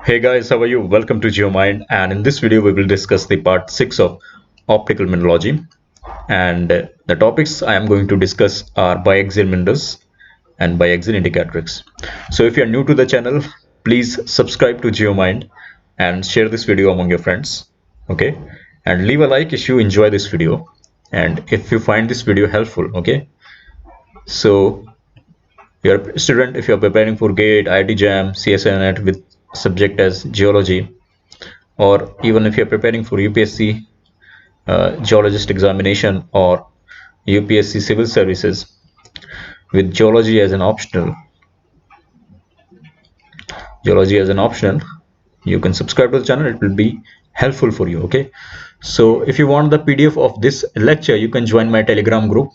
Hey guys, how are you? Welcome to GeoMind, and in this video we will discuss the part 6 of optical mineralogy. And the topics I am going to discuss are biaxial minerals and biaxial indicatrix. So if you are new to the channel, please subscribe to GeoMind and share this video among your friends. Okay, and leave a like if you enjoy this video and if you find this video helpful. Okay, so you're a student, if you're preparing for GATE, IIT JAM, CSIRNet with subject as geology, or even if you're preparing for UPSC geologist examination or UPSC civil services with geology as an optional, you can subscribe to the channel. It will be helpful for you. Okay, so if you want the PDF of this lecture, you can join my Telegram group.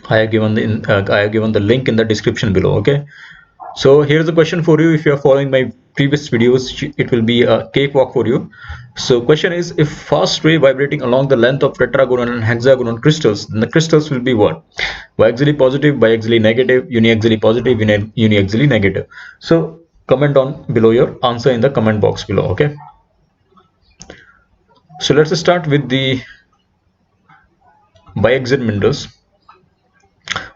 I have given the link in the description below. Okay, so here's the question for you. If you are following my previous videos, it will be a cakewalk for you. So question is, if fast ray vibrating along the length of tetragonal and hexagonal crystals, then the crystals will be what? Biaxially positive, biaxially negative, uniaxially positive, uniaxially negative. So comment on below your answer in the comment box below. Okay, so let's start with the biaxial minerals.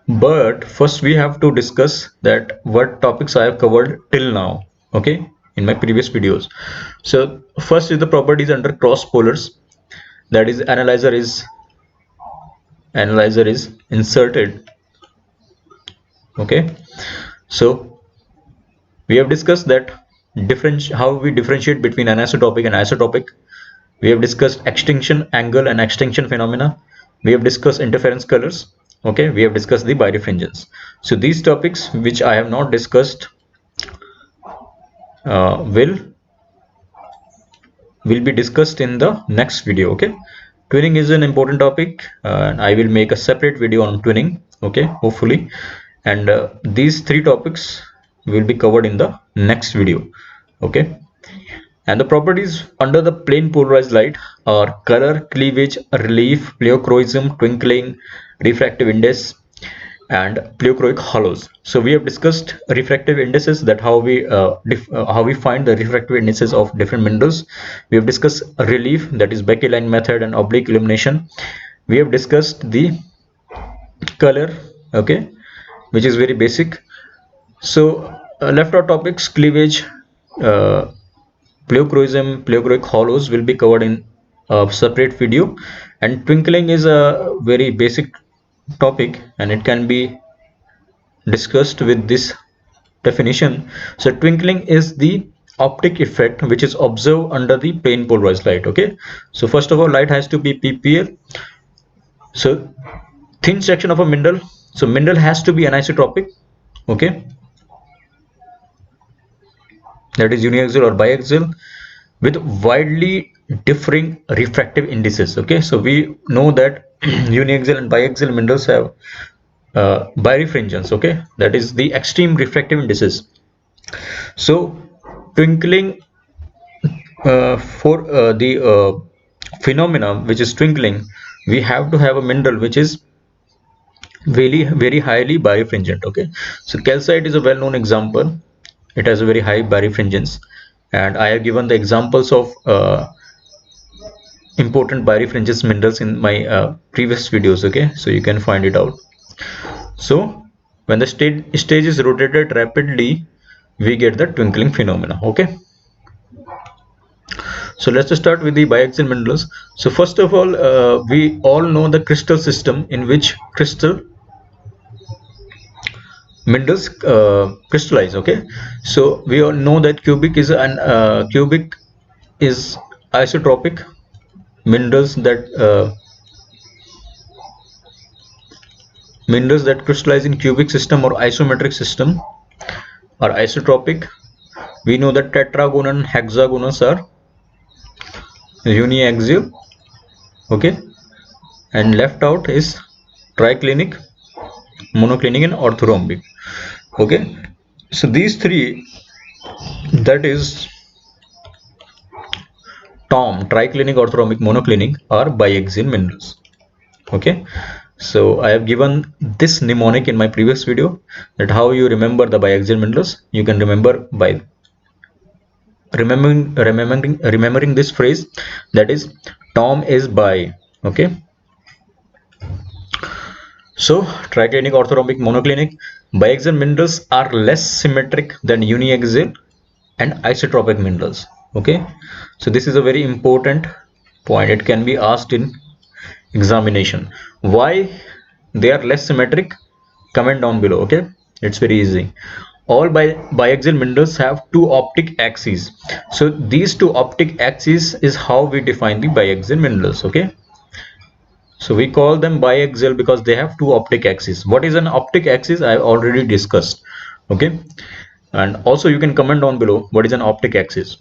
But first we have to discuss that what topics I have covered till now, okay, in my previous videos. So first is the properties under cross polars, that is analyzer is inserted. Okay, so we have discussed that how we differentiate between anisotropic and isotopic. We have discussed extinction angle and extinction phenomena. We have discussed interference colors. Okay, we have discussed the birefringence. So these topics which I have not discussed will be discussed in the next video. Okay, twinning is an important topic, and I will make a separate video on twinning. Okay, hopefully, and these three topics will be covered in the next video. Okay, and the properties under the plane polarized light are color, cleavage, relief, pleochroism, twinkling, refractive index, and pleochroic hollows. So we have discussed refractive indices, that how we find the refractive indices of different minerals. We have discussed relief, that is Becky line method and oblique illumination. We have discussed the color, okay, which is very basic. So left out topics, cleavage, pleochroism, pleochroic hollows will be covered in a separate video, and twinkling is a very basic topic and it can be discussed with this definition. So twinkling is the optic effect which is observed under the plane polarized light. Okay, so first of all, light has to be PPL. So thin section of a mineral, so mineral has to be anisotropic. Okay, that is uniaxial or biaxial with widely differing refractive indices. Okay, so we know that uniaxial and biaxial minerals have birefringence. Okay, that is the extreme refractive indices. So twinkling, for the phenomena which is twinkling, we have to have a mineral which is very highly birefringent. Okay, so calcite is a well-known example. It has a very high birefringence, and I have given the examples of important birefringence minerals in my previous videos. Okay, so you can find it out. So when the stage is rotated rapidly, we get the twinkling phenomena. Okay, so let's start with the biaxial minerals. So first of all, we all know the crystal system in which crystal minerals crystallize. Okay, so we all know that cubic is isotropic. Minerals that crystallize in cubic system or isometric system are isotropic. We know that tetragonal and hexagonals are uniaxial. Okay, and left out is triclinic, monoclinic, and orthorhombic. Okay, so these three, that is TOM, triclinic, orthorhombic, monoclinic, are biaxial minerals. Okay, so I have given this mnemonic in my previous video, that how you remember the biaxial minerals. You can remember by remembering this phrase, that is Tom is bi. Okay, so triclinic, orthorhombic, monoclinic, biaxial minerals are less symmetric than uniaxial and isotropic minerals. Okay, so this is a very important point. It can be asked in examination. Why they are less symmetric? Comment down below. Okay, it's very easy. All biaxial minerals have two optic axes. So these two optic axes is how we define the biaxial minerals. Okay, so we call them biaxial because they have two optic axes. What is an optic axis? I already discussed. Okay, and also you can comment down below what is an optic axis.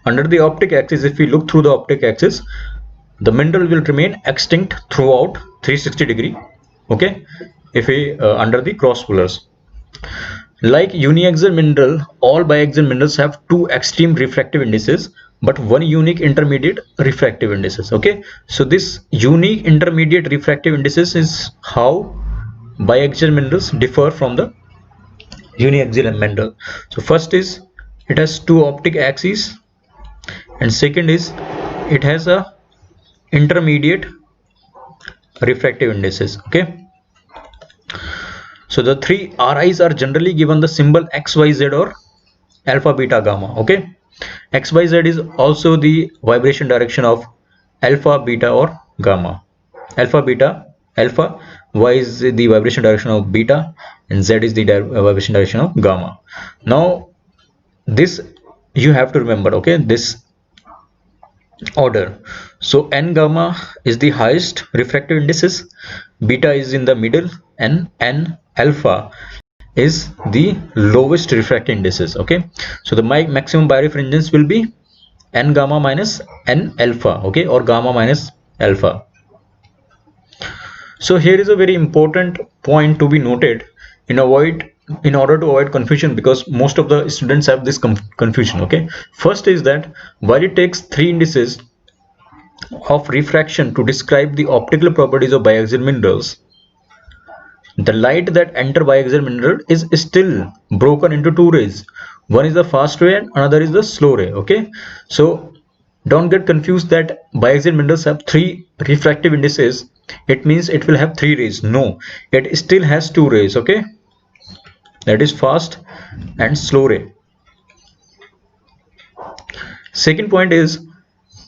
Under the optic axis, if we look through the optic axis, the mineral will remain extinct throughout 360-degree. Okay, if we under the cross polars. Like uniaxial mineral, all biaxial minerals have two extreme refractive indices but one unique intermediate refractive indices. Okay, so this unique intermediate refractive indices is how biaxial minerals differ from the uniaxial mineral. So first is it has two optic axes, and second is it has a intermediate refractive indices. Okay, so the three RIs are generally given the symbol XYZ or alpha, beta, gamma. Okay, XYZ is also the vibration direction of alpha, beta or gamma. Alpha, beta, alpha, Y is the vibration direction of beta, and Z is the vibration direction of gamma. Now this you have to remember. Okay, this order. So n gamma is the highest refractive indices, beta is in the middle, and n alpha is the lowest refractive indices. Okay, so the maximum birefringence will be n gamma minus n alpha. Okay, or gamma minus alpha. So here is a very important point to be noted in order to avoid confusion, because most of the students have this confusion. Okay, first is that while it takes three indices of refraction to describe the optical properties of biaxial minerals, the light that enter biaxial mineral is still broken into two rays. One is the fast ray and another is the slow ray. Okay, so don't get confused that biaxial minerals have three refractive indices. It means it will have three rays. No, it still has two rays. Okay, that is fast and slow ray. Second point is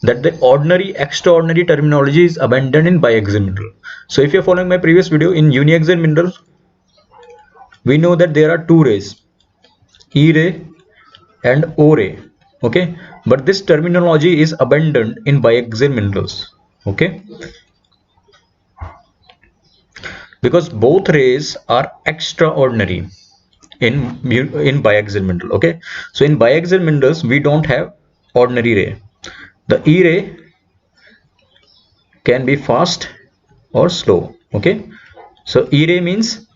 that the ordinary extraordinary terminology is abandoned in biaxial mineral. So if you are following my previous video, in uniaxial mineral we know that there are two rays, E ray and O ray. Okay, but this terminology is abandoned in biaxial minerals. Okay, because both rays are extraordinary in biaxial mineral. Okay, so in biaxial minerals we don't have ordinary ray. The E ray can be fast or slow. Okay, so E ray means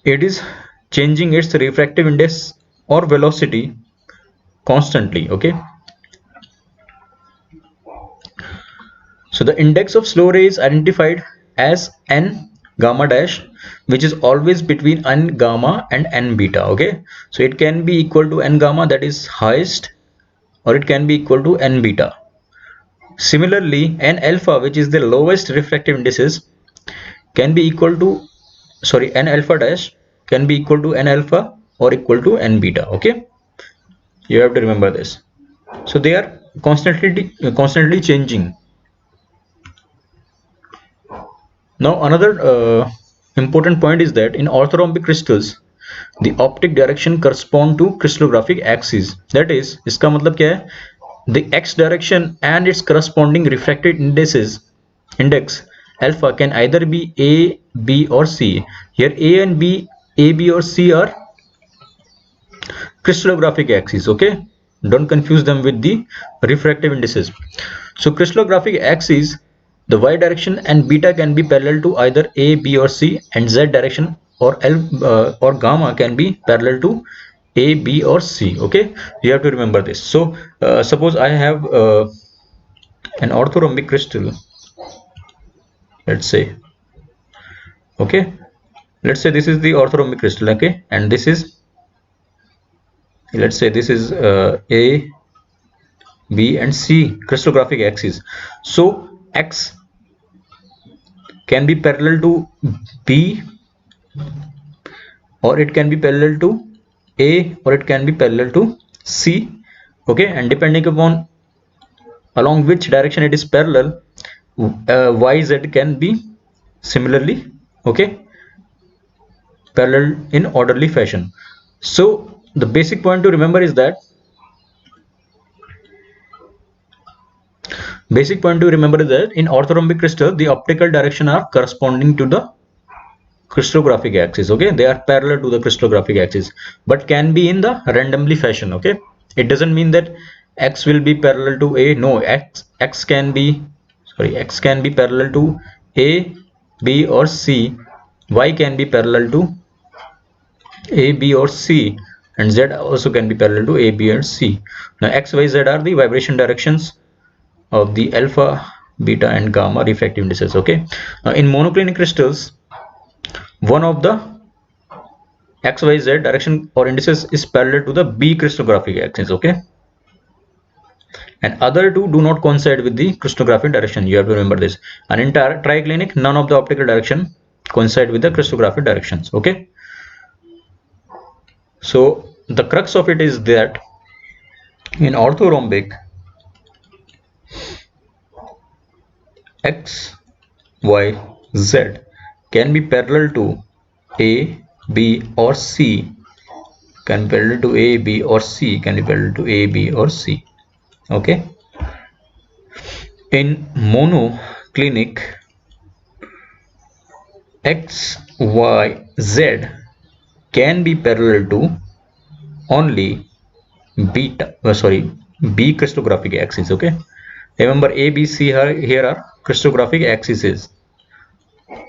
it is changing its refractive index or velocity constantly. Okay, so the index of slow ray is identified as n gamma dash, which is always between n gamma and n beta. Okay, so it can be equal to n gamma, that is highest, or it can be equal to n beta. Similarly, n alpha, which is the lowest refractive indices, can be equal to, sorry, n alpha dash can be equal to n alpha or equal to n beta. Okay, you have to remember this. So they are constantly changing. Now another important point is that in orthorhombic crystals the optic direction correspond to crystallographic axis. That is, इसका मतलब क्या है? The x direction and its corresponding refractive index alpha can either be A, B or C. Here A, B or C are crystallographic axes. Okay, don't confuse them with the refractive indices. So crystallographic axes, the y direction and beta can be parallel to either A, B or C, and z direction or or gamma can be parallel to A, B or C. Okay, you have to remember this. So suppose I have an orthorhombic crystal, let's say. Okay, let's say this is the orthorhombic crystal, okay, and this is, let's say this is A, B and C crystallographic axis. So X can be parallel to B, or it can be parallel to A, or it can be parallel to C, okay, and depending upon along which direction it is parallel, YZ can be similarly, okay, parallel in orderly fashion. So the basic point to remember is that in orthorhombic crystal the optical direction are corresponding to the crystallographic axis, okay, they are parallel to the crystallographic axis, but can be in the randomly fashion, okay. It doesn't mean that X will be parallel to A. No, X can be, sorry, X can be parallel to A, B or C. Y can be parallel to A, B or C, and Z also can be parallel to A, B and C. Now X, Y, Z are the vibration directions of the alpha, beta and gamma refractive indices, okay. Now in monoclinic crystals, one of the XYZ direction or indices is parallel to the B crystallographic axis, okay, and other two do not coincide with the crystallographic direction. You have to remember this. And in triclinic, none of the optical direction coincide with the crystallographic directions, okay. So the crux of it is that in orthorhombic, X, Y, Z can be parallel to A, B or C, can be parallel to A, B or C, can be parallel to A, B or C, okay. In monoclinic, X, Y, Z can be parallel to only B crystallographic axis, okay. Remember A, B, C here are crystallographic axes,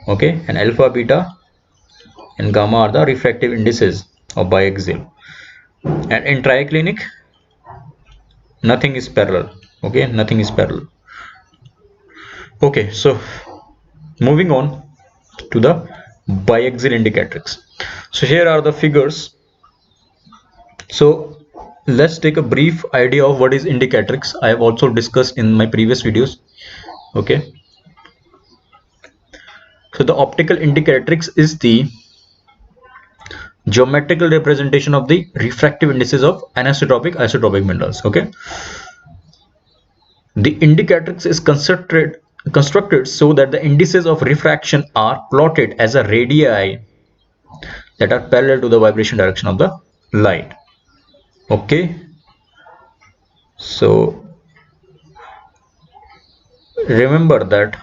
okay, and alpha, beta and gamma are the refractive indices of biaxial. And in triclinic, nothing is parallel, okay, nothing is parallel. Okay, so moving on to the biaxial indicatrix. So here are the figures. So let's take a brief idea of what is indicatrix. I have also discussed in my previous videos, okay. So the optical indicatrix is the geometrical representation of the refractive indices of anisotropic isotropic minerals, okay. The indicatrix is constructed so that the indices of refraction are plotted as a radii that are parallel to the vibration direction of the light, okay. So remember that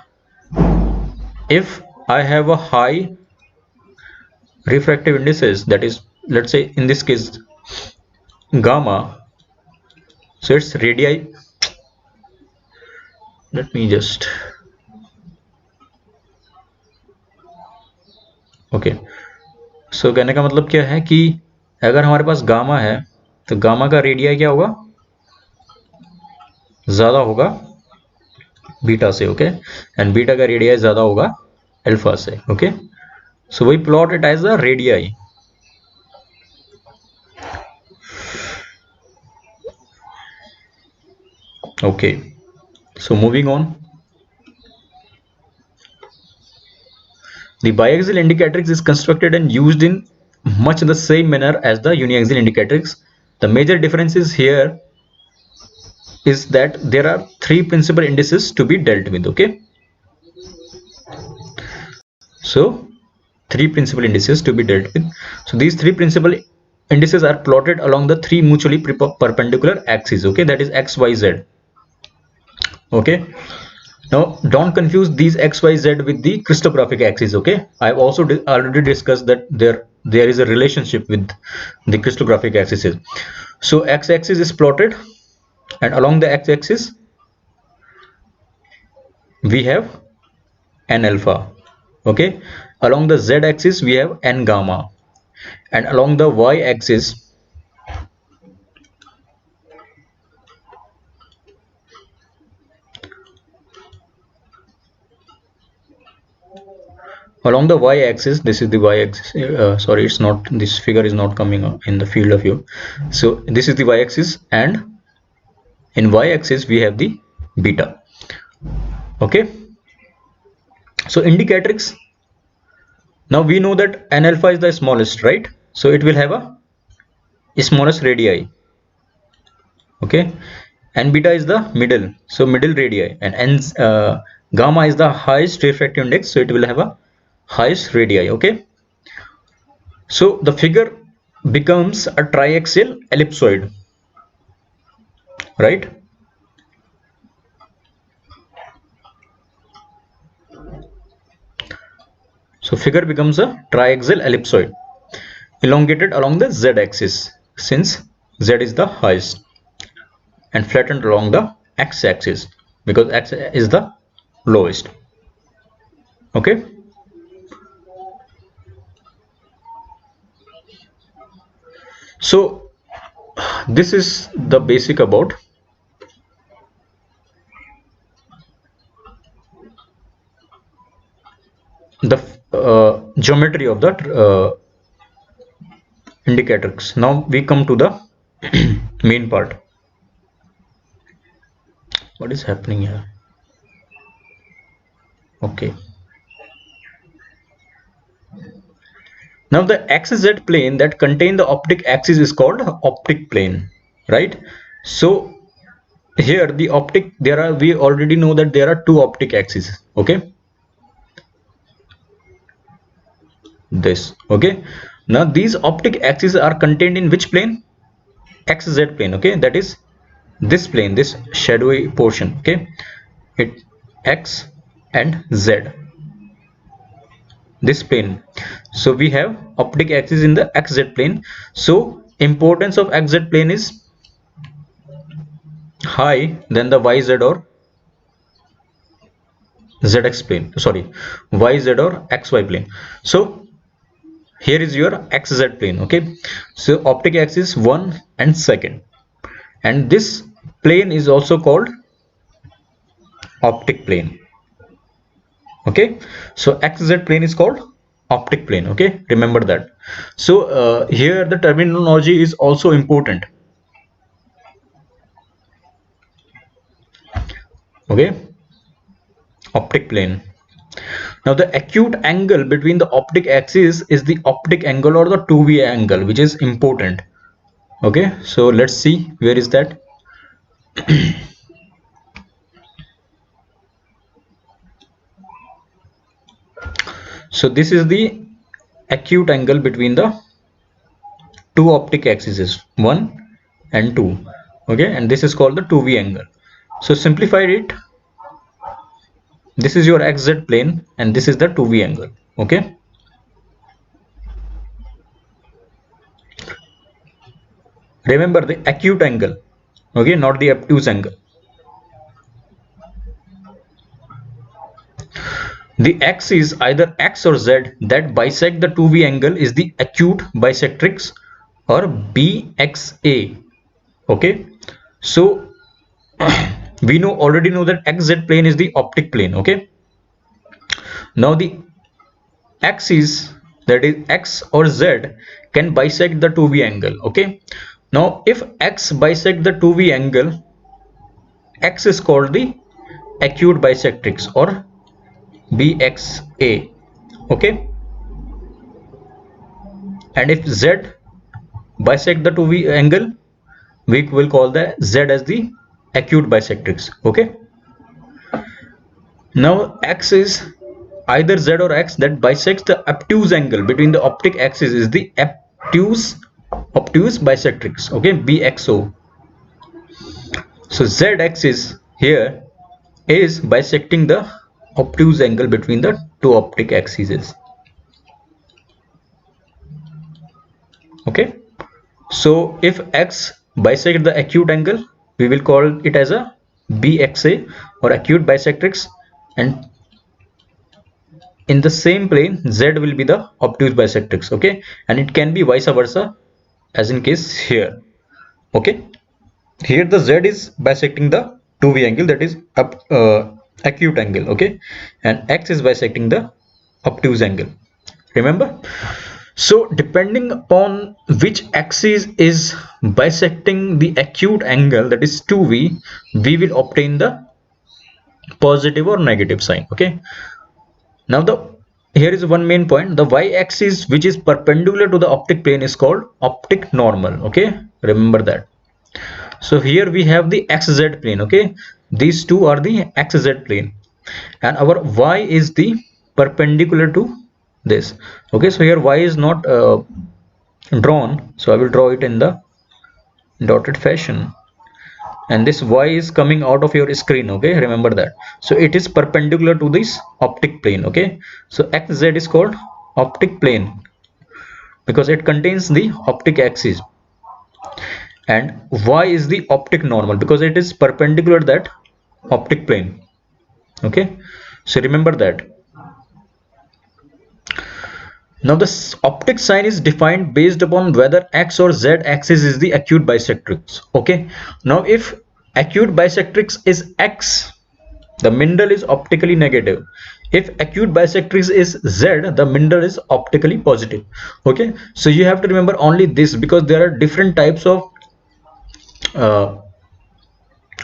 if I have a high refractive indices, that is, let's say in this case gamma, so its radii, let me just, okay. सो कहने का मतलब क्या है कि अगर हमारे पास gamma है तो गामा का रेडिया क्या होगा, ज़्यादा होगा बीटा से, ओके, एंड बीटा का रेडिया ज़्यादा होगा अल्फा से, okay. So we plot it as a radii, okay. So moving on, the biaxial indicatrix is constructed and used in much the same manner as the uniaxial indicatrix. The major differences here is that there are three principal indices to be dealt with, okay. So three principal indices to be dealt with. So these three principal indices are plotted along the three mutually perpendicular axes, okay, that is X, Y, Z, okay. Now don't confuse these X, Y, Z with the crystallographic axis, okay. I have also already discussed that there is a relationship with the crystallographic axes. So x-axis is plotted and along the x-axis we have n alpha, okay. Along the z-axis we have n gamma, and along the y-axis Along the y-axis, this is the y-axis. Sorry, it's not, this figure is not coming in the field of view. So this is the y-axis, and in y-axis we have the beta. Okay, so indicatrix, now we know that n alpha is the smallest, right? So it will have a smallest radii. Okay, and beta is the middle, so middle radii, and gamma is the highest refractive index, so it will have a highest radii. Okay, so the figure becomes a triaxial ellipsoid, right? So figure becomes a triaxial ellipsoid, elongated along the z-axis, since z is the highest, and flattened along the x-axis because x is the lowest. Okay, so this is the basic about the geometry of the indicatrix. Now we come to the main part. What is happening here? Okay, now the xz plane that contain the optic axis is called optic plane, right? So here the optic, we already know that there are two optic axes. Okay, this. Okay, now these optic axes are contained in which plane? XZ plane. Okay, that is this plane, this shadowy portion. Okay, it X and Z, this plane. So we have optic axis in the XZ plane. So importance of XZ plane is high than the YZ or ZX plane, sorry, YZ or XY plane. So here is your XZ plane. Okay, so optic axis 1 and 2nd, and this plane is also called optic plane. Okay, so XZ plane is called optic plane. Okay, remember that. So here the terminology is also important. Okay, optic plane. Now the acute angle between the optic axis is the optic angle or the 2V angle, which is important. Okay, so let's see where is that. So this is the acute angle between the two optic axes, 1 and 2. Okay, and this is called the 2V angle. So simplified it, this is your XZ plane and this is the 2V angle. Okay, remember the acute angle. Okay, not the obtuse angle. The x is either x or z that bisect the 2V angle is the acute bisectrix or BXA. Okay, so we already know that XZ plane is the optic plane. Okay, now the axis, that is x or z, can bisect the 2V angle. Okay, now if x bisect the 2V angle, x is called the acute bisectrix or BXA. Okay, and if z bisect the 2V angle, we will call the z as the acute bisectrix. Okay, now x is either z or x that bisects the obtuse angle between the optic axis is the obtuse bisectrix. Okay, BXO. So z axis here is bisecting the obtuse angle between the two optic axes. Okay, so if x bisect the acute angle, we will call it as a BXA or acute bisectrix, and in the same plane z will be the obtuse bisectrix. Okay, and it can be vice versa, as in case here. Okay, here the z is bisecting the 2V angle, that is acute angle. Okay, and x is bisecting the obtuse angle. Remember? So depending upon which axis is bisecting the acute angle, that is 2V, we will obtain the positive or negative sign. Okay, now here is one main point. The y-axis which is perpendicular to the optic plane is called optic normal. Okay, remember that. So here we have the xz plane. Okay, these two are the xz plane, and our y is the perpendicular to this. Okay, so here y is not drawn, so I will draw it in the dotted fashion, and this y is coming out of your screen. Okay, remember that. So it is perpendicular to this optic plane. Okay, so xz is called optic plane because it contains the optic axis, and y is the optic normal because it is perpendicular to that optic plane. Okay, so remember that. Now the optic sign is defined based upon whether x or z axis is the acute bisectrix. Okay, now if acute bisectrix is x, the Mindel is optically negative. If acute bisectrix is z, the Mindel is optically positive. Okay, so you have to remember only this because there are different types of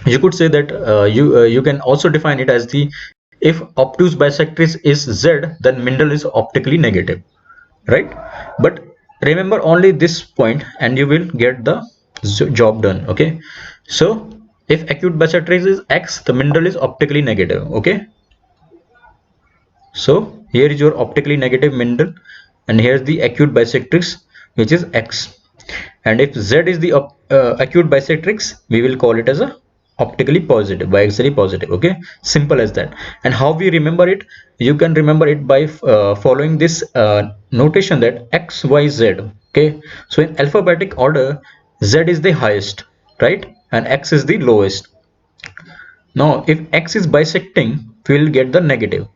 you could say that you can also define it as the, if obtuse bisectrix is z, then Mindel is optically negative, right? But remember only this point and you will get the job done. Okay, so if acute bisectrix is x, the Mindel is optically negative. Okay, so here is your optically negative Mindel, and here's the acute bisectrix which is x. And if z is the acute bisectrix, we will call it as a optically positive, biaxially positive. Okay, simple as that. And how we remember it? You can remember it by following this notation that x, y, z. Okay, so in alphabetic order, z is the highest, right, and x is the lowest. Now if x is bisecting, we will get the negative.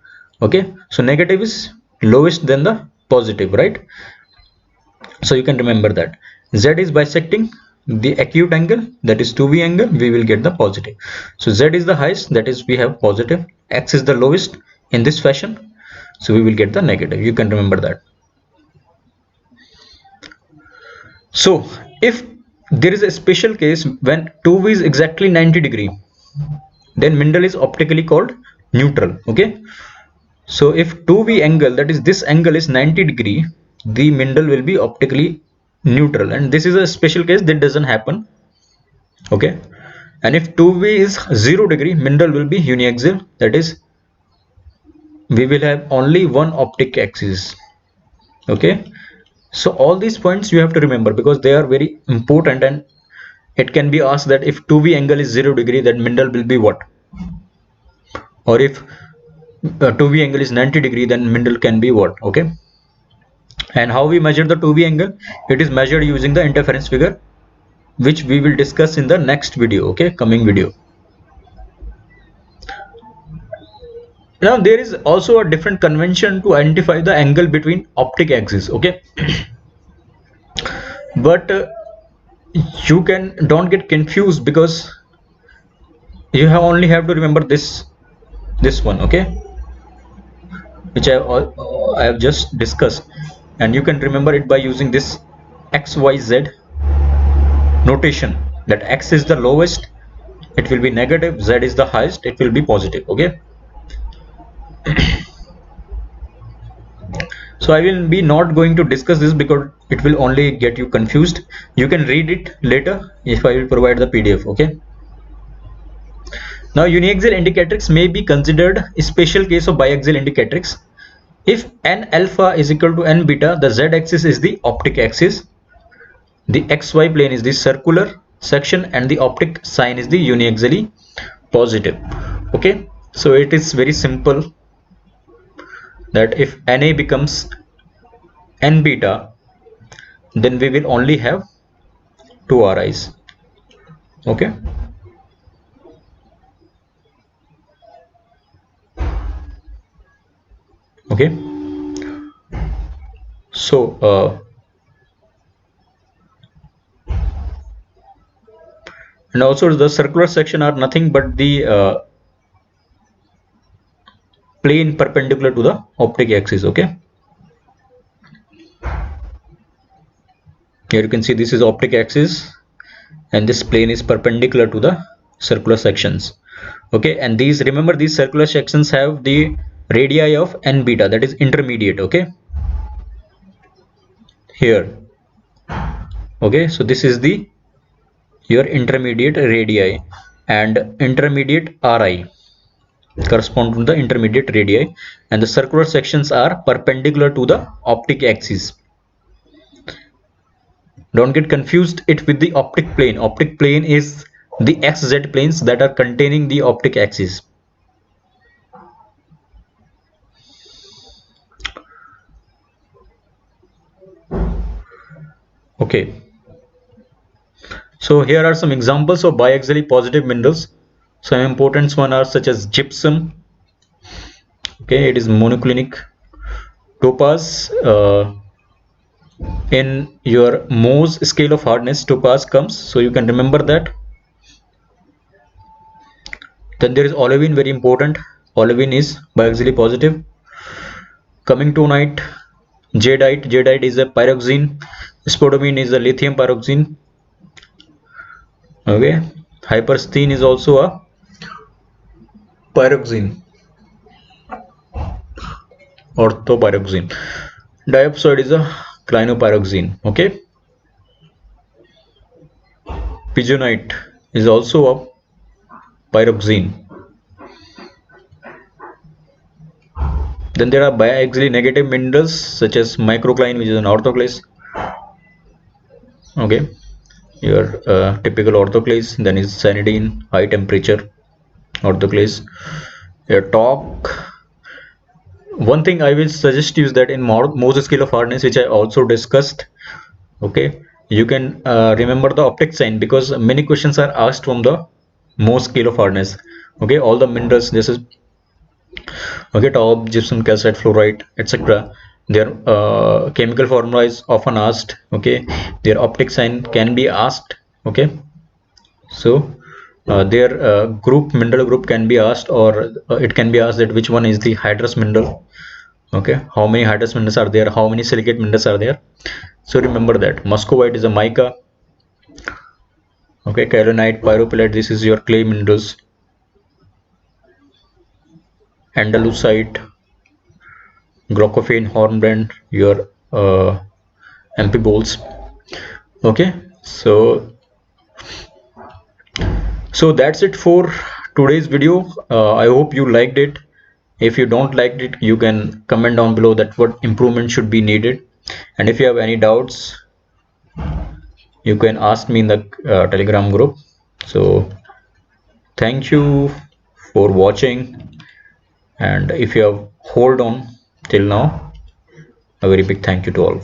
Okay, so negative is lowest than the positive, right? So you can remember that z is bisecting the acute angle, that is 2V angle, we will get the positive. So z is the highest, that is we have positive. X is the lowest in this fashion, so we will get the negative. You can remember that. So if there is a special case when 2V is exactly 90 degree, then Mindel is optically called neutral. Okay, so if 2V angle, that is this angle, is 90 degree, the Mindel will be optically neutral, and this is a special case that doesn't happen. Okay, and if 2V is 0 degree, Mindel will be uniaxial, that is we will have only one optic axis. Okay, so all these points you have to remember because they are very important, and it can be asked that if 2V angle is 0 degree, then Mindel will be what? Or if 2V angle is 90 degree, then Mindel can be what? Okay, and how we measure the 2V angle? It is measured using the interference figure, which we will discuss in the next video. Okay, coming video. Now there is also a different convention to identify the angle between optic axes. Okay, but you don't get confused because you only have to remember this one. Okay, which I have just discussed, and you can remember it by using this XYZ notation, that x is the lowest, it will be negative, z is the highest, it will be positive. Okay, so I will be not going to discuss this because it will only get you confused. You can read it later if I will provide the PDF. Okay, now uniaxial indicatrix may be considered a special case of biaxial indicatrix. If n alpha is equal to n beta, the z axis is the optic axis, the xy plane is the circular section, and the optic sign is the uniaxially positive. Okay, so it is very simple that if Na becomes n beta, then we will only have two RIs. Okay, okay, so and also the circular section are nothing but the plane perpendicular to the optic axis. Okay, here you can see this is optic axis and this plane is perpendicular to the circular sections. Okay, and these, remember, these circular sections have the radii of n beta, that is intermediate. Okay, here. Okay, so this is the your intermediate radii, and intermediate ri correspond to the intermediate radii, and the circular sections are perpendicular to the optic axis. Don't get confused it with the optic plane. Optic plane is the xz planes that are containing the optic axis. Okay, so here are some examples of biaxially positive minerals. Some important ones are such as gypsum. Okay, it is monoclinic. Topaz, in your Mohs scale of hardness, topaz comes, so you can remember that. Then there is olivine, very important. Olivine is biaxially positive. Coming to night, jadeite. Jadeite is a pyroxene. Spodumene is a lithium pyroxene. Okay, hypersthene is also a pyroxene, orthopyroxene. Diopside is a clinopyroxene. Okay, pigeonite is also a pyroxene. Then there are biaxially negative minerals such as microcline, which is an orthoclase. Okay, your typical orthoclase. Then is cyanidine, high temperature orthoclase. Your talc. One thing I will suggest you is that in Mohs scale of hardness, which I also discussed, okay, you can remember the optic sign, because many questions are asked from the Mohs scale of hardness. Okay, all the minerals, this is okay, top, gypsum, calcite, fluorite, etc. Their chemical formula is often asked. Okay, their optic sign can be asked. Okay, so their mineral group can be asked, or it can be asked that which one is the hydrous mineral. Okay, how many hydrous minerals are there, how many silicate minerals are there. So remember that. Muscovite is a mica. Okay, kaolinite, pyrophyllite, this is your clay minerals. Andalusite, glaucophane, hornblende, your amphiboles. Okay, so that's it for today's video. I hope you liked it. If you don't liked it, you can comment down below that what improvement should be needed, and if you have any doubts, you can ask me in the Telegram group. So thank you for watching, and if you have hold on till now, a very big thank you to all.